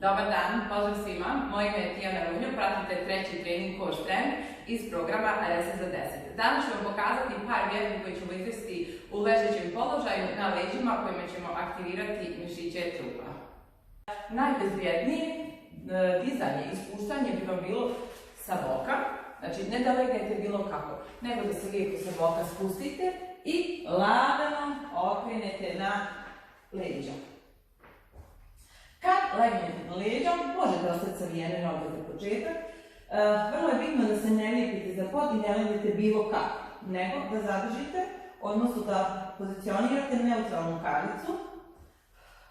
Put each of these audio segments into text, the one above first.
Dobar dan, pozdrav svima. Moje ime je Tijana Runjo, pratite treći trening Core Strength iz programa RS za 10. Danas ću vam pokazati par vježbi koje ćemo izvesti u ležećem položaju na leđima kojima ćemo aktivirati mišiće trupa. Najbezbjednije dizanje i spuštanje bi vam bilo sa boka, znači ne da legnete bilo kako, nego da se lijepo sa boka spustite i lagano okrenete na leđa. Kad legnete na leđa, možete ostati savijene noge za početak. Vrlo je bitno da se ne lijepite za pod i ne legnete bilo kako, nego da zadržite, odnosno da pozicionirate neutralnu kavicu.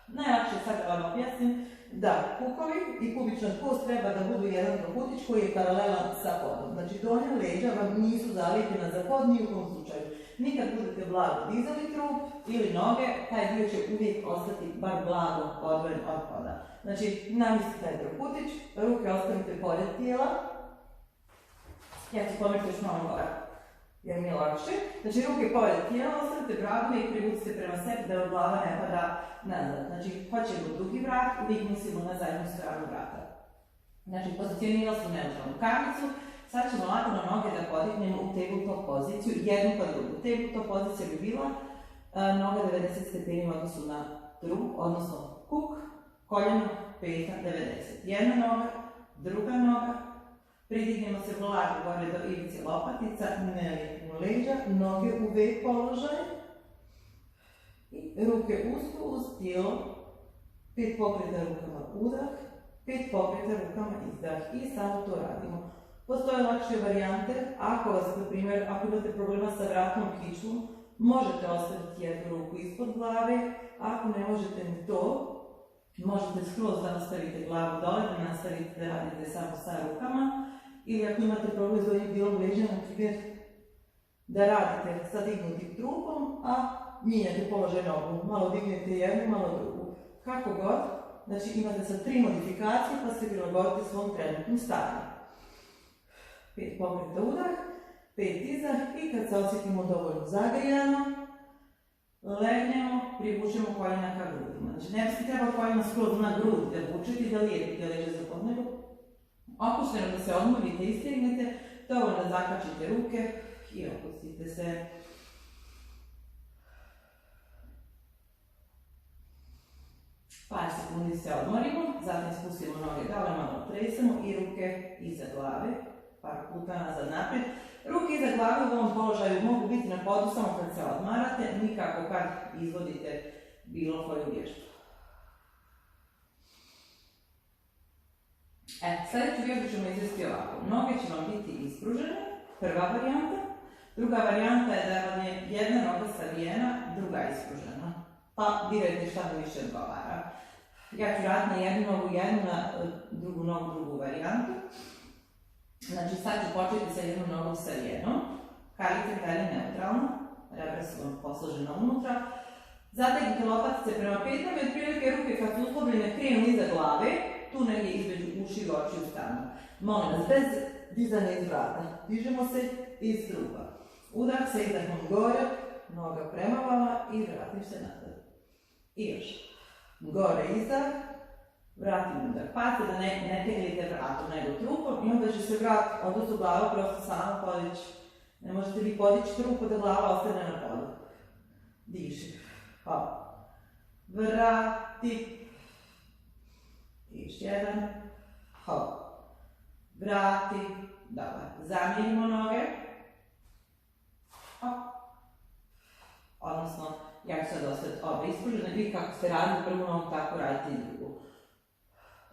Najlakše sad da vam objasnim da kukovi i kubičan kost treba da budu jedan trokutić koji je paralelan sa podom. Znači donja leđa vam nisu zalijepljena za pod ni u kom slučaju. Nikad budete blago dizali trup ili noge, taj dio će uvijek ostati bar blago odvojen od poda. Znači namislite taj trokutić, ruke ostavite pored tijela. Ja ću pomeriti još malo gore, jer mi je lakše. Znači ruke pored tijela, ostavite bradu i privucite prema sebi da glava ne pada nazad. Znači hoćemo drugi vrat, uvijek mislimo na zadnju stranu vrata. Znači pozicionirali smo neutralnu kavicu. Sad ćemo lagano noge da podignemo u tabletop poziciju, jednu pa drugu. Tabletop pozicija bi bila noga 90 stepeni u odnosu na trup, odnosno kuk, koljeno, peta 90. Jedna noga, druga noga, pridignemo se blago gore do ivice lopatica, ne lijepimo leđa, noge u V položaj i ruke usko uz tijelo, 5 pokreta rukama udah, 5 pokreta rukama izdah i samo to radimo. Postoje lakše varijante, ako imate problema sa vratnom kičmom, možete ostaviti jednu ruku ispod glave, ako ne možete ni to, možete skroz da nastavite glavu dole, da nastavite da radite samo sa rukama, ili ako imate problem s donjim dijelom leđa, na primjer, da radite sa dignutim trupom, a mijenjate položaj nogu, malo dignete jednu, malo drugu. Kako god, znači imate sad 3 modifikacije pa se prilagodite svom trenutnom stanju. 5 pokreta udah, 5 izdah i kad se osjetimo dovoljno zagrijano, legnemo, privučemo koljena ka grudima. Znači ne biste trebali koljena skroz na grud da vučete i da lijepite leđa za pod, nego opušteno da se odmorite i istegnete, dovoljno da zakačite ruke i opustite se. Par sekundi se odmorimo, zatim spustimo noge dole, malo tresemo i ruke iza glave. Par puta nazad naprijed. Ruke iza glave u ovom položaju mogu biti na podu samo kad se odmarate, nikako kad izvodite bilo koju vježbu. Sljedeću vježbu ćemo izvesti ovako. Noge će vam biti ispružene, prva varijanta. Druga varijanta je da vam je jedna noga savijena, druga ispružena. Pa birajte šta vam više odgovara. Ja ću raditi na jednu nogu, na drugu nogu, drugu varijantu. Znači sad ću početi sa jednom nogom savijenom, kavica je dalje neutralna, rebra su vam posložena unutra. Zategnite lopatice prema petama i otprilike ruke kad su uslobljene krenu iza glave, tu negdje između uši i očiju stanu. Molim vas, bez dizanja iz vrata, dižemo se iz trupa. Udah sa izdahom gore, noga prema vama i vratim se nazad. I još. Gore izdah. Vratim udar. Pazite da ne tegnite vratom nego trupom i onda će se vrat, odnosno glava prosto sama podići. Ne možete vi podići trupu da glava ostane na podu. Diši. Hop. Vrati. Još jedan. Hop. Vrati. Dobar. Zamijenimo noge. Hop. Odnosno, ja ću sad ostaviti obe ispružene. Vi kako ste radili prvu nogu, tako radite i drugu.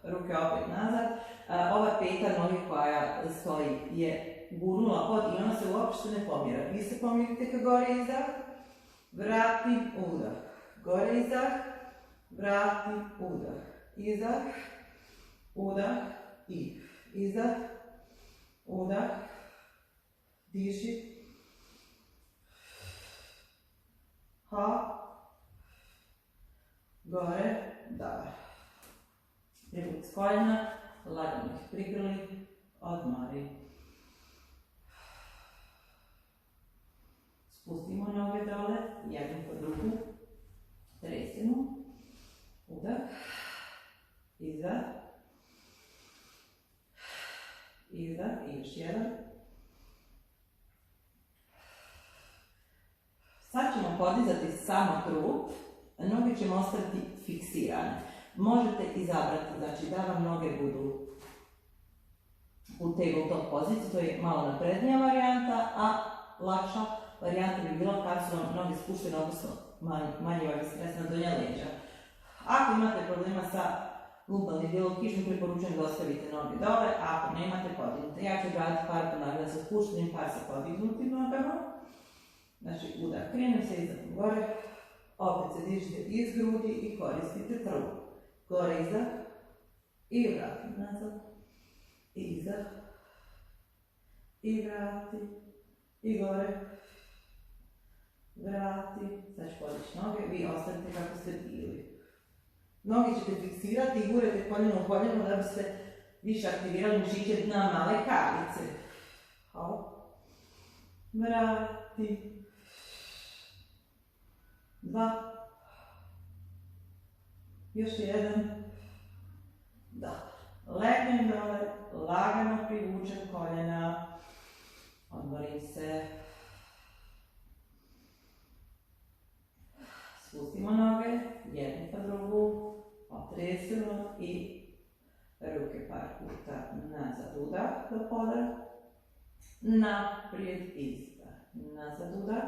Ruke opet nazad. Ova peta noge koja stoji je gurnula pod i ona se uopšte ne pomjera. Vi se pomirite ka gore izdah, vratim, udah. Gore izdah, vratim, udah. Izdah, udah i izdah, udah, diši. Hop, gore, dobar. Privuci koljena, lagano ih prigrli, odmori. Spustimo noge dole, jednu po drugu, tresimo, udah, izdah, izdah i još jedan. Sad ćemo podizati samo trup, noge ćemo ostati fiksirane. Možete izabrati, znači da vam noge budu u tabletop poziciji, to je malo naprednija varijanta, a lakša varijanta bi bila kad su vam noge spuštene, odnosno manje vam je stres na donja leđa. Ako imate problema sa lumbalnim dijelom kičme, preporučujem da ostavite noge dole, a ako nemate, podignite. Ja ću raditi par ponavljanja sa spuštenim, par sa podignutim nogama. Znači, udar, krenem se izdah gore, opet se dižite iz grudi i koristite trup. Gore izdah i vratim nazad, izdah i vrati i gore, vrati. Sad ću podići noge, vi ostanite kako ste bili. Noge ćete fiksirati i gurate koljeno u koljeno da biste više aktivirali mišiće dna male kavice. Hop, vrati. 2, još jedan, da, legnem dole, lagano privučem koljena, odmorim se, spustimo noge, jednu pa drugu, otresemo i ruke par puta nazad udar do poda, naprijed izdah, nazad udar,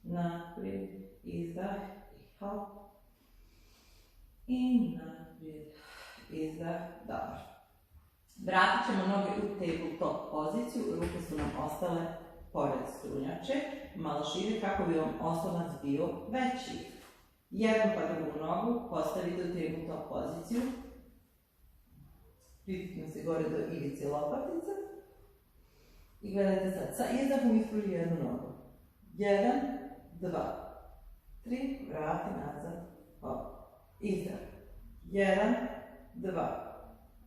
naprijed izdah i hop, i naprijed izdah, dobro. Vratit ćemo noge u tabletop poziciju, ruke su nam ostale pored strunjače, malo šire kako bi vam oslonac bio veći. Jednu pa drugu nogu postavite u tabletop poziciju, pritiknu se gore do ivice lopatice i gledajte sad, sa izdahom ispruži jednu nogu. 1, 2, 3, vrati nazad, hop, izdah. 1, 2,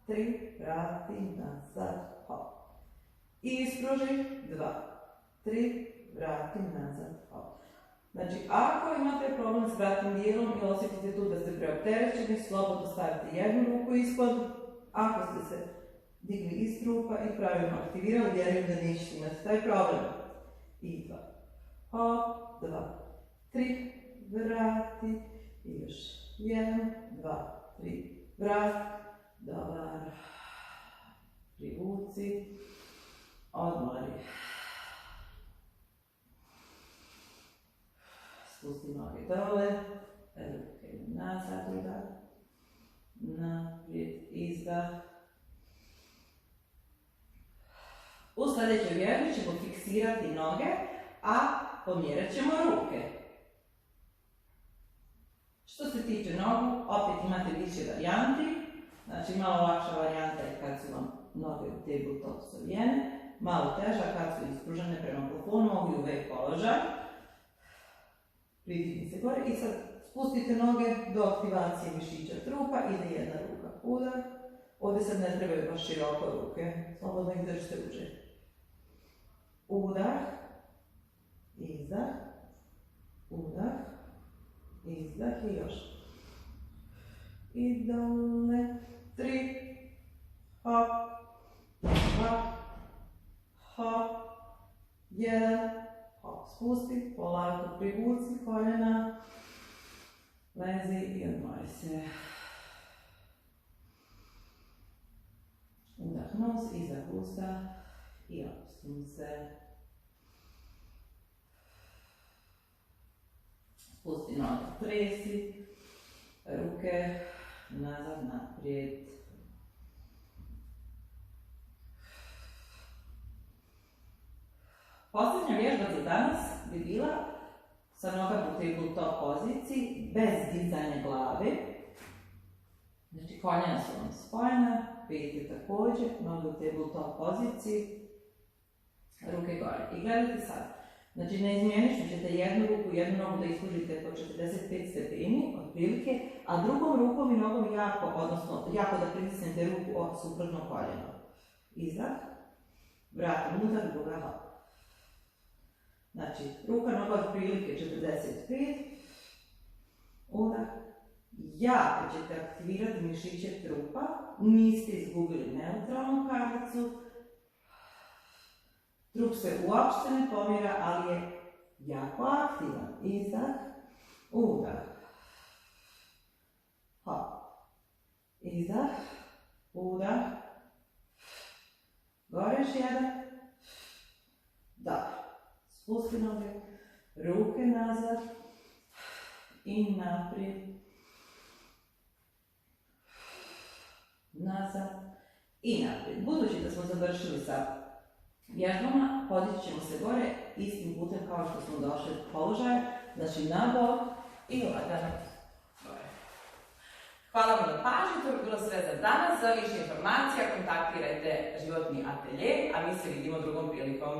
3, vrati nazad, hop. Ispruži, 2, 3, vrati nazad, hop. Znači, ako imate problem s vratnim dijelom i osjetite tu da ste preopterećeni, slobodno stavite jednu ruku ispod. Ako ste se digli iz trupa i pravilno aktivirali, vjerujem da nećete imati taj problem. I 2, hop, 2, 3, vrati, i još 1, 2, 3, vrati, dobar, privuci, odmori. Spusti noge dole, ruke nazad udar, naprijed izdah. U sljedećoj vježbi ćemo fiksirati noge, a pomjerat ćemo ruke. Što se tiče nogu, opet imate više varijanti. Znači, malo lakša varijanta je kad su vam noge u tabletop savijene, malo teža kad su ispružene prema plafonu, mogu i u V položaj. Pritikni se gore i sad spustite noge do aktivacije mišića trupa, ide jedna ruka udar. Ovdje sad ne trebaju baš široko ruke, slobodno ih držite u džep. Udar, izdah, udar, izdah i još. I dole, 3, hop, 2, hop, 1, hop, spusti, polako privuci koljena, lezi i odmori se. Udah nos, izdah usta i opustim se. Spusti noge, tresi, ruke nazad, naprijed. Posljednja vježba za danas bi bila sa nogama u tabletop poziciji, bez dizanja glave. Znači, koljena su vam spojena, vidite također, noge u tabletop poziciji, ruke gore. I gledajte sad, znači neizmjenično ćete jednu ruku i jednu nogu da ispružite po 45 stepeni, otprilike, a drugom rukom i nogom jako da pritisnete ruku od suprotno koljeno. Izdah, vratim udar, druga hop. Znači, ruka, noga otprilike 45, udar, jako ćete aktivirati mišiće trupa, niste izgubili neutralnu kavicu, Trup se uopšte ne pomira, ali je jako aktivan. Izdah, udah. Hop. Izdah, udah. Gore još jedan. Dobro. Spusti noge, ruke nazad i naprijed. Nazad i naprijed. Budući da smo završili sa vježbama, podići ćemo se gore istim putem kao što smo došli u položaj, znači na bok i lagano gore. Hvala vam na pažnji, to je bilo sve za danas. Za više informacija kontaktirajte Životni atelje, a mi se vidimo drugom prilikom.